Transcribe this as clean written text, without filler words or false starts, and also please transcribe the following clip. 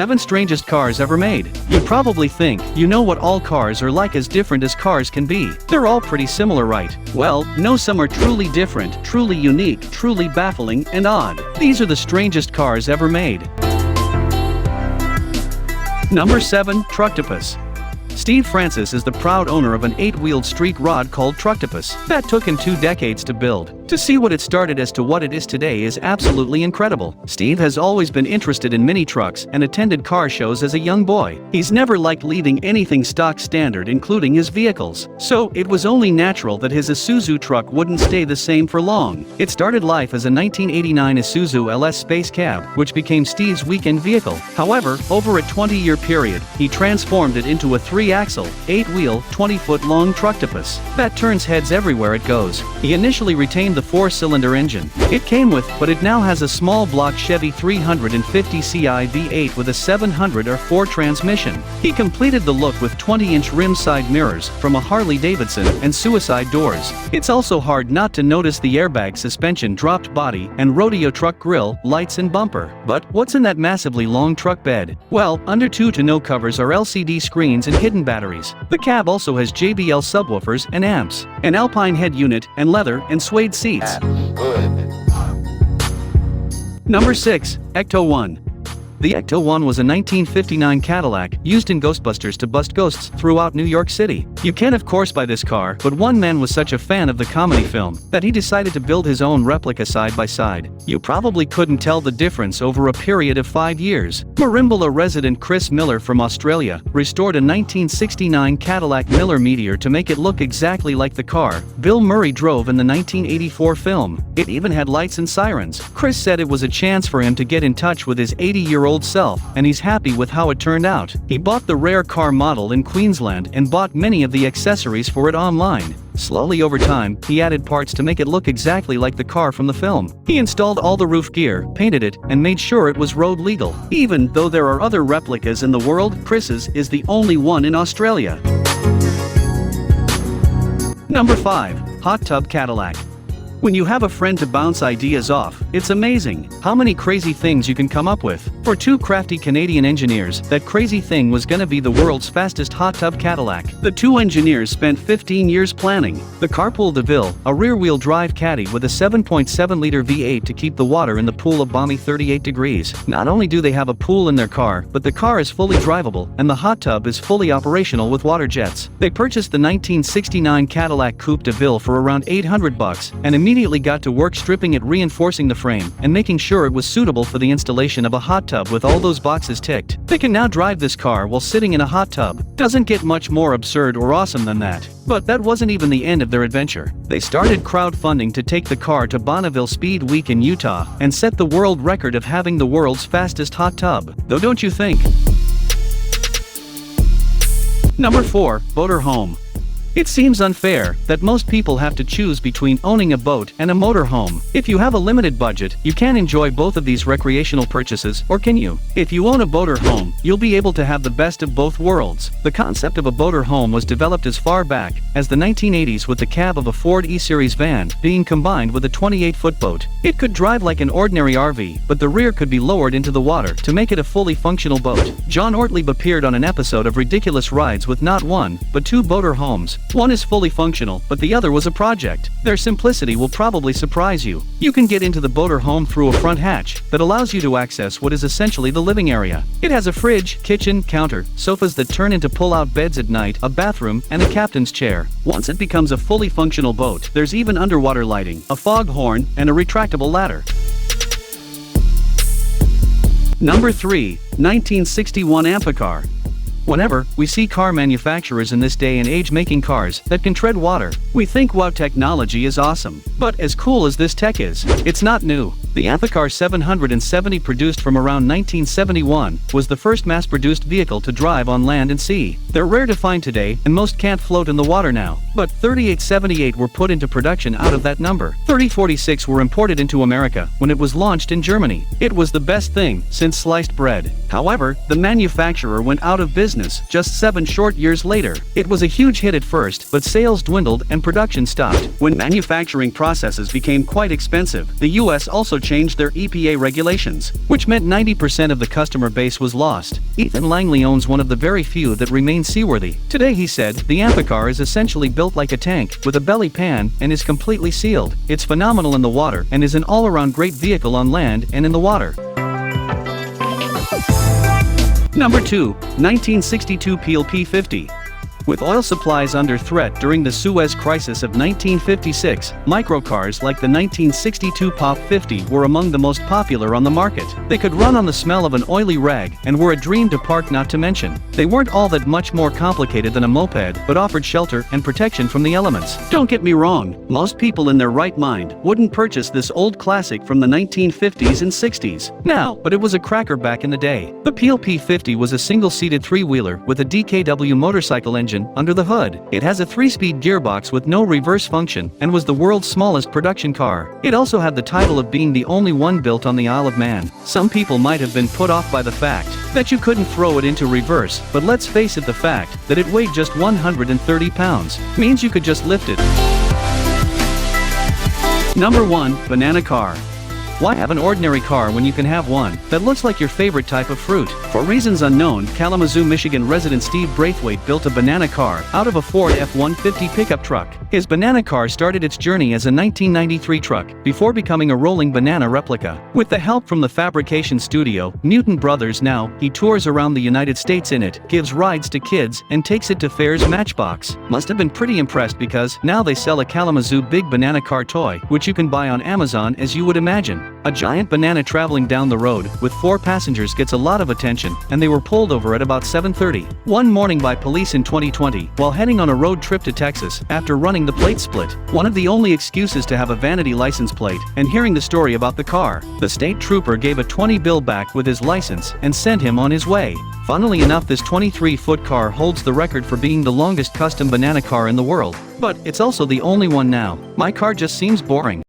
7 Strangest Cars Ever Made. You probably think you know what all cars are like, as different as cars can be. They're all pretty similar, right? Well, no, some are truly different, truly unique, truly baffling, and odd. These are the strangest cars ever made. Number 7. Trucktopus. Steve Francis is the proud owner of an 8-wheeled street rod called Trucktopus that took him 2 decades to build. To see what it started as to what it is today is absolutely incredible. Steve has always been interested in mini trucks and attended car shows as a young boy. He's never liked leaving anything stock standard, including his vehicles. So, it was only natural that his Isuzu truck wouldn't stay the same for long. It started life as a 1989 Isuzu LS Space Cab, which became Steve's weekend vehicle. However, over a 20-year period, he transformed it into a 3-axle, 8-wheel, 20-foot-long Trucktopus that turns heads everywhere it goes. He initially retained the 4-cylinder engine it came with, but it now has a small block Chevy 350 Ci V8 with a 700R4 transmission. He completed the look with 20-inch rim side mirrors from a Harley-Davidson and suicide doors. It's also hard not to notice the airbag suspension, dropped body, and rodeo truck grille, lights and bumper. But what's in that massively long truck bed? Well, under 2 tonneau covers are LCD screens and hidden batteries. The cab also has JBL subwoofers and amps, an Alpine head unit, and leather and suede seats. Number 6. Ecto 1. The Ecto 1 was a 1959 Cadillac used in Ghostbusters to bust ghosts throughout New York City. You can of course buy this car, but one man was such a fan of the comedy film that he decided to build his own replica side by side. You probably couldn't tell the difference over a period of 5 years. Merimbula resident Chris Miller from Australia restored a 1969 Cadillac Miller Meteor to make it look exactly like the car Bill Murray drove in the 1984 film. It even had lights and sirens. Chris said it was a chance for him to get in touch with his 80-year-old self, and he's happy with how it turned out. He bought the rare car model in Queensland and bought many of the accessories for it online. Slowly over time, he added parts to make it look exactly like the car from the film. He installed all the roof gear, painted it, and made sure it was road legal. Even though there are other replicas in the world, Chris's is the only one in Australia. Number 5. Hot Tub Cadillac. When you have a friend to bounce ideas off, it's amazing how many crazy things you can come up with. For 2 crafty Canadian engineers, that crazy thing was gonna be the world's fastest hot tub Cadillac. The 2 engineers spent 15 years planning the Carpool DeVille, a rear-wheel drive caddy with a 7.7-liter V8 to keep the water in the pool a balmy 38 degrees. Not only do they have a pool in their car, but the car is fully drivable, and the hot tub is fully operational with water jets. They purchased the 1969 Cadillac Coupe DeVille for around $800 and immediately got to work stripping it, reinforcing the frame, and making sure it was suitable for the installation of a hot tub with all those boxes ticked. They can now drive this car while sitting in a hot tub. Doesn't get much more absurd or awesome than that. But that wasn't even the end of their adventure. They started crowdfunding to take the car to Bonneville Speed Week in Utah and set the world record of having the world's fastest hot tub. Though, don't you think? Number 4. Motorhome. It seems unfair that most people have to choose between owning a boat and a motorhome. If you have a limited budget, you can enjoy both of these recreational purchases, or can you? If you own a motorhome, you'll be able to have the best of both worlds. The concept of a motorhome was developed as far back as the 1980s, with the cab of a Ford E-Series van being combined with a 28-foot boat. It could drive like an ordinary RV, but the rear could be lowered into the water to make it a fully functional boat. John Ortlieb appeared on an episode of Ridiculous Rides with not one, but 2 motorhomes. One is fully functional, but the other was a project. Their simplicity will probably surprise you. You can get into the motorhome through a front hatch that allows you to access what is essentially the living area. It has a fridge, kitchen, counter, sofas that turn into pull-out beds at night, a bathroom, and a captain's chair. Once it becomes a fully functional boat, there's even underwater lighting, a foghorn, and a retractable ladder. Number 3. 1961 Amphicar. Whenever we see car manufacturers in this day and age making cars that can tread water, we think, wow, technology is awesome. But as cool as this tech is, it's not new. The Amphicar 770, produced from around 1971, was the first mass-produced vehicle to drive on land and sea. They're rare to find today, and most can't float in the water now. But 3878 were put into production out of that number. 3046 were imported into America when it was launched in Germany. It was the best thing since sliced bread. However, the manufacturer went out of business just 7 short years later. It was a huge hit at first, but sales dwindled and production stopped. When manufacturing processes became quite expensive, the US also changed their EPA regulations, which meant 90% of the customer base was lost. Ethan Langley owns one of the very few that remain seaworthy. Today, he said, the Amphicar is essentially built like a tank, with a belly pan, and is completely sealed. It's phenomenal in the water, and is an all-around great vehicle on land and in the water. Number 2. 1962 Peel P50. With oil supplies under threat during the Suez Crisis of 1956, microcars like the 1962 Pop 50 were among the most popular on the market. They could run on the smell of an oily rag and were a dream to park, not to mention. They weren't all that much more complicated than a moped, but offered shelter and protection from the elements. Don't get me wrong, most people in their right mind wouldn't purchase this old classic from the 1950s and 60s. Now, but it was a cracker back in the day. The Peel P50 was a single-seated three-wheeler with a DKW motorcycle engine under the hood. It has a 3-speed gearbox with no reverse function and was the world's smallest production car. It also had the title of being the only one built on the Isle of Man. Some people might have been put off by the fact that you couldn't throw it into reverse, but let's face it, the fact that it weighed just 130 pounds means you could just lift it. Number 1. Banana car. Why have an ordinary car when you can have one that looks like your favorite type of fruit? For reasons unknown, Kalamazoo, Michigan resident Steve Braithwaite built a banana car out of a Ford F-150 pickup truck. His banana car started its journey as a 1993 truck before becoming a rolling banana replica. With the help from the fabrication studio, Newton Brothers, now he tours around the United States in it, gives rides to kids, and takes it to fairs. Matchbox must have been pretty impressed because now they sell a Kalamazoo big banana car toy, which you can buy on Amazon, as you would imagine. A giant banana traveling down the road with 4 passengers gets a lot of attention, and they were pulled over at about 7:30 one morning by police in 2020 while heading on a road trip to Texas after running the plate split. One of the only excuses to have a vanity license plate. And hearing the story about the car, the state trooper gave a 20 bill back with his license and sent him on his way. Funnily enough, this 23-foot car holds the record for being the longest custom banana car in the world. But it's also the only one now. My car just seems boring.